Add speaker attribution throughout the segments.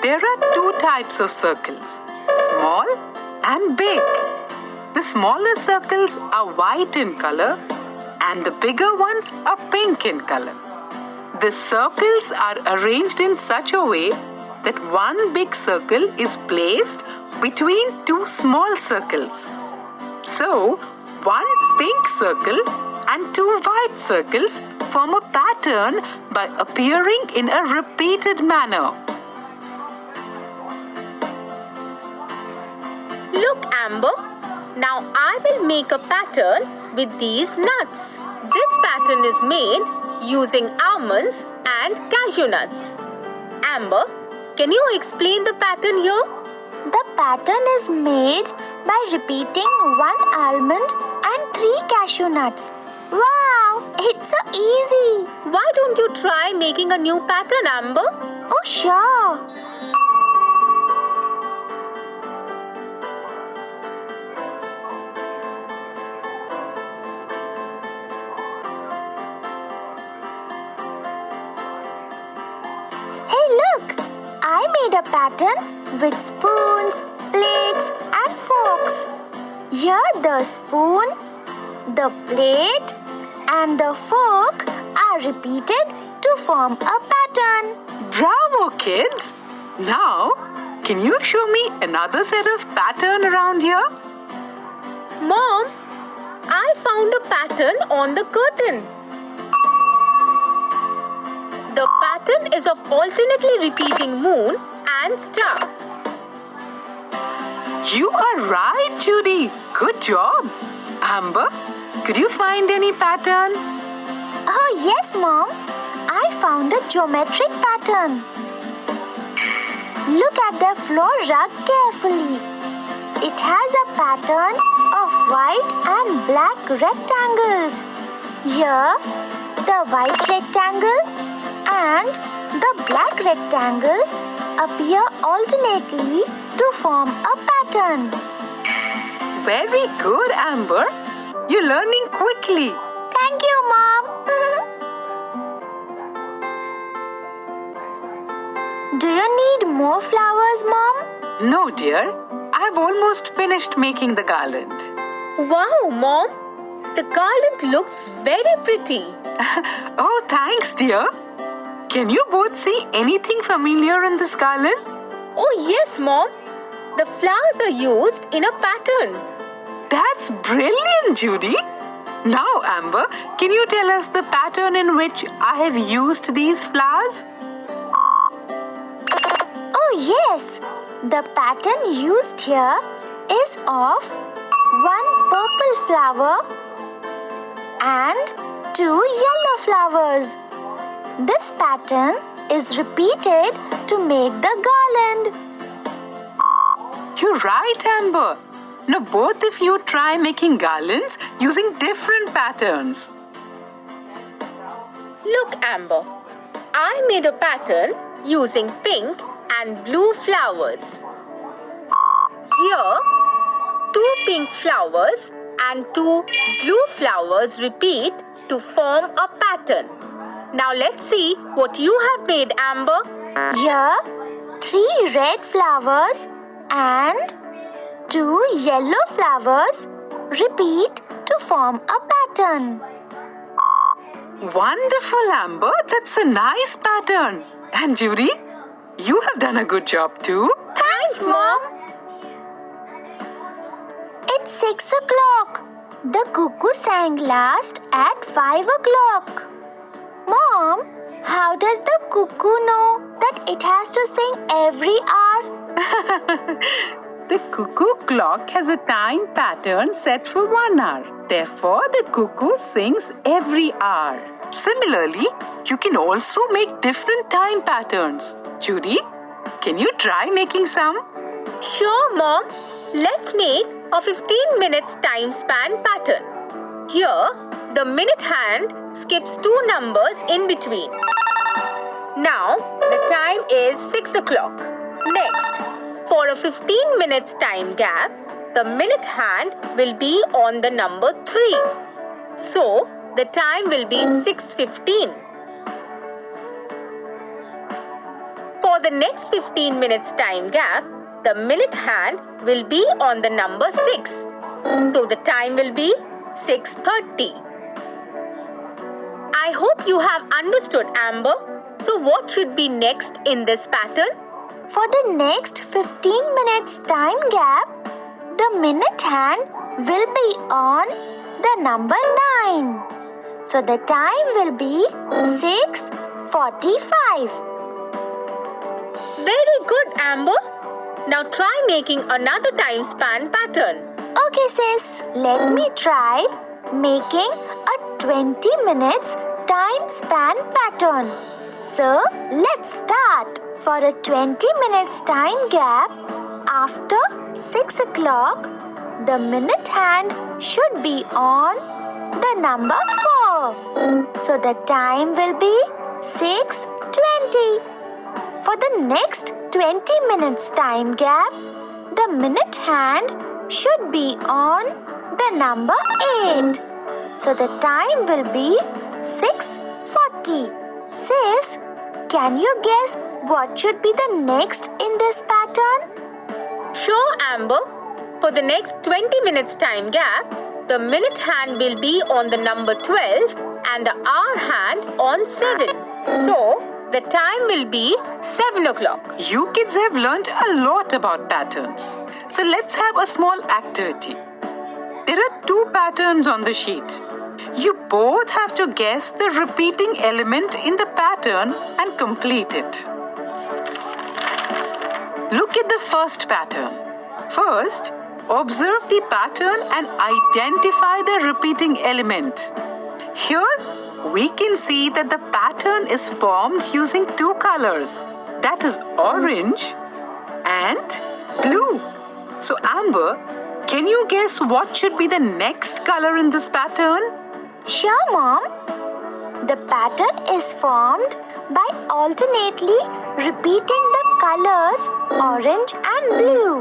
Speaker 1: There are two types of circles, small and big. The smaller circles are white in color and the bigger ones are pink in color. The circles are arranged in such a way that one big circle is placed between two small circles. So, one pink circle and two white circles form a pattern by appearing in a repeated manner.
Speaker 2: Look, Amber. Now I will make a pattern with these nuts. This pattern is made using almonds and cashew nuts. Amber, can you explain the pattern here?
Speaker 3: The pattern is made by repeating one almond and 3 cashew nuts. Wow, it's so easy.
Speaker 2: Why don't you try making a new pattern, Amber?
Speaker 3: Oh, sure. Hey, look! I made a pattern with spoons, plates and forks. Here the spoon, the plate and the fork are repeated to form a pattern.
Speaker 1: Bravo, kids! Now, can you show me another set of pattern around here?
Speaker 2: Mom, I found a pattern on the curtain. The pattern is of alternately repeating moon and star.
Speaker 1: You are right, Judy. Good job. Amber, could you find any pattern?
Speaker 3: Oh, yes, Mom. I found a geometric pattern. Look at the floor rug carefully. It has a pattern of white and black rectangles. Here, the white rectangle and the black rectangle appear alternately to form a pattern.
Speaker 1: Very good, Amber. You're learning quickly.
Speaker 3: Thank you, Mom. Do you need more flowers, Mom?
Speaker 1: No, dear. I've almost finished making the garland.
Speaker 2: Wow, Mom! The garland looks very pretty.
Speaker 1: Oh, thanks, dear. Can you both see anything familiar in this garland?
Speaker 2: Oh, yes, Mom. The flowers are used in a pattern.
Speaker 1: That's brilliant, Judy. Now, Amber, can you tell us the pattern in which I have used these flowers?
Speaker 3: Oh, yes. The pattern used here is of one purple flower and 2 yellow flowers. This pattern is repeated to make the garland.
Speaker 1: You're right, Amber. Now both of you try making garlands using different patterns.
Speaker 2: Look, Amber. I made a pattern using pink and blue flowers. Here, 2 pink flowers and 2 blue flowers repeat to form a pattern. Now let's see what you have made, Amber.
Speaker 3: Here, 3 red flowers and 2 yellow flowers repeat to form a pattern.
Speaker 1: Wonderful, Amber. That's a nice pattern. And Judy, you have done a good job too.
Speaker 3: Thanks, Mom. It's 6 o'clock. The cuckoo sang last at 5 o'clock. Mom, how does the cuckoo know that it has to sing every hour?
Speaker 1: The cuckoo clock has a time pattern set for 1 hour. Therefore, the cuckoo sings every hour. Similarly, you can also make different time patterns. Judy, can you try making some?
Speaker 2: Sure, Mom. Let's make a 15 minutes time span pattern. Here, the minute hand skips 2 numbers in between. Now, the time is 6 o'clock. Next, for a 15 minutes time gap, the minute hand will be on the number 3. So, the time will be 6:15. For the next 15 minutes time gap, the minute hand will be on the number 6. So the time will be 6:30. I hope you have understood, Amber. So what should be next in this pattern?
Speaker 3: For the next 15 minutes time gap, the minute hand will be on the number 9. So the time will be 6:45.
Speaker 2: Very good, Amber. Now try making another time span pattern.
Speaker 3: Okay, sis. Let me try making a 20 minutes time span pattern. So let's start. For a 20 minutes time gap, after 6 o'clock, the minute hand should be on the number 4. So the time will be 6:20. For the next 20 minutes time gap, the minute hand should be on the number 8. So the time will be 6:40. Sis, can you guess what should be the next in this pattern?
Speaker 2: Sure, Amber. For the next 20 minutes time gap, the minute hand will be on the number 12 and the hour hand on 7. So, the time will be 7 o'clock.
Speaker 1: You kids have learned a lot about patterns. So let's have a small activity. There are 2 patterns on the sheet. You both have to guess the repeating element in the pattern and complete it. Look at the first pattern. First, observe the pattern and identify the repeating element. Here, we can see that the pattern is formed using 2 colors. That is orange and blue. So, Amber, can you guess what should be the next color in this pattern?
Speaker 3: Sure, Mom. The pattern is formed by alternately repeating the colors orange and blue.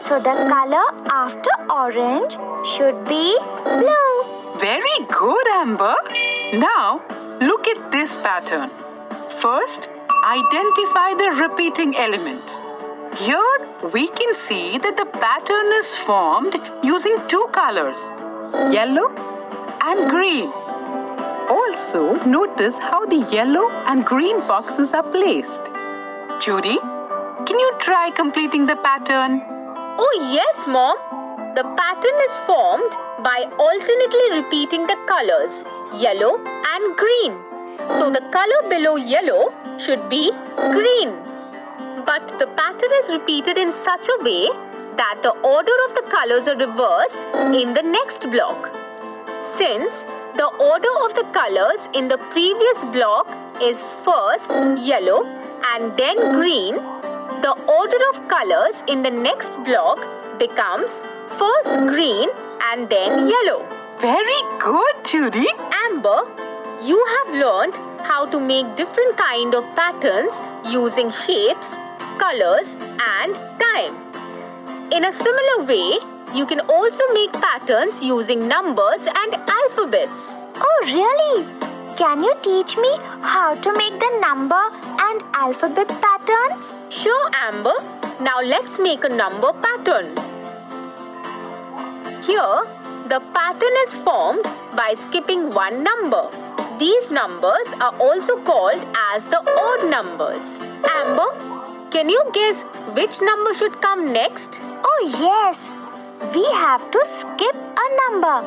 Speaker 3: So the color after orange should be blue.
Speaker 1: Very good, Amber. Now, look at this pattern. First, identify the repeating element. Here, we can see that the pattern is formed using 2 colors, yellow and green. Also, notice how the yellow and green boxes are placed. Judy, can you try completing the pattern?
Speaker 2: Oh yes, Mom. The pattern is formed by alternately repeating the colors yellow and green. So the color below yellow should be green. But the pattern is repeated in such a way that the order of the colors are reversed in the next block. Since the order of the colors in the previous block is first yellow and then green, the order of colors in the next block becomes first green and then yellow.
Speaker 1: Very good, Judy.
Speaker 2: Amber, you have learned how to make different kind of patterns using shapes, colors and time. In a similar way, you can also make patterns using numbers and alphabets.
Speaker 3: Oh, really? Can you teach me how to make the number and alphabet patterns?
Speaker 2: Sure, Amber. Now let's make a number pattern. Here, the pattern is formed by skipping 1 number. These numbers are also called as the odd numbers. Amber, can you guess which number should come next?
Speaker 3: Oh, yes. We have to skip a number.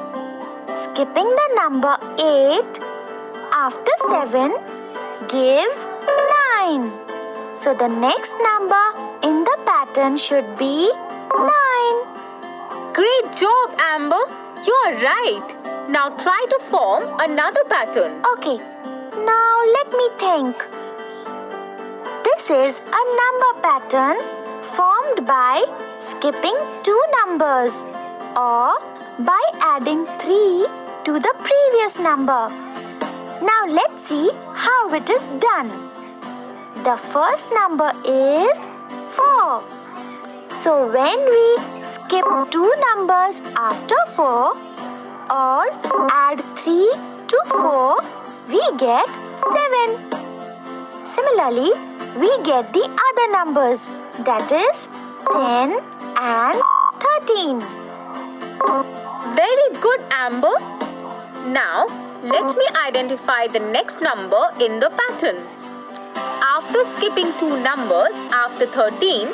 Speaker 3: Skipping the number 8 after 7 gives 9. So the next number in the pattern should be 9.
Speaker 2: Great job, Amber. You are right. Now try to form another pattern.
Speaker 3: Okay, now let me think. This is a number pattern formed by skipping 2 numbers or by adding 3 to the previous number. Now let's see how it is done. The first number is 4. So when we skip 2 numbers after 4 or add 3 to 4, we get 7. Similarly, we get the other numbers, that is 10 and 13.
Speaker 2: Very good, Amber. Now, let me identify the next number in the pattern. After skipping 2 numbers after 13,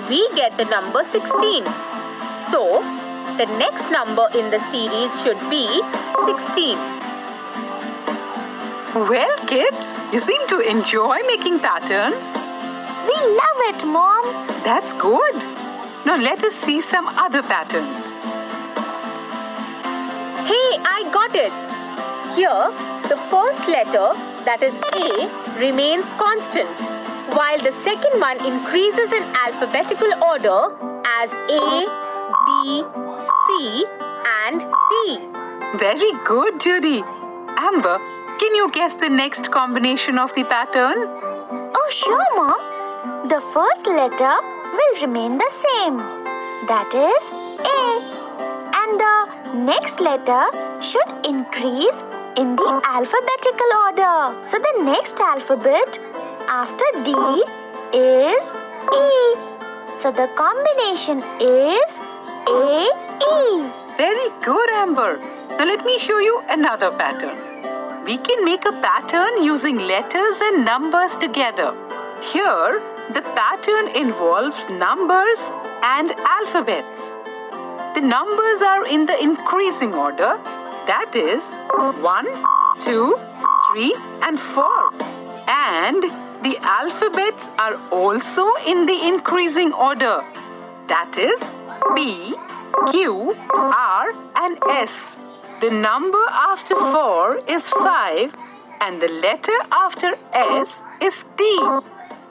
Speaker 2: we get the number 16. So, the next number in the series should be 16.
Speaker 1: Well, kids, you seem to enjoy making patterns.
Speaker 3: We love it, Mom.
Speaker 1: That's good. Now let us see some other patterns.
Speaker 2: Hey, I got it. Here, the first letter, that is A, remains constant, while the second one increases in alphabetical order as A, B, C, and D.
Speaker 1: Very good, Judy. Amber, can you guess the next combination of the pattern?
Speaker 3: Oh, sure, Mom. The first letter will remain the same. That is A. And the next letter should increase in the alphabetical order. So the next alphabet after D is E. So the combination is A-E.
Speaker 1: Very good, Amber. Now let me show you another pattern. We can make a pattern using letters and numbers together. Here, the pattern involves numbers and alphabets. The numbers are in the increasing order, that is 1, 2, 3 and 4. And the alphabets are also in the increasing order, that is P, Q, R and S. The number after 4 is 5 and the letter after S is T.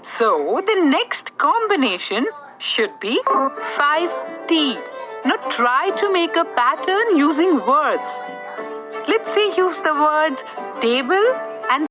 Speaker 1: So the next combination should be 5T. Now try to make a pattern using words. Let's say use the words table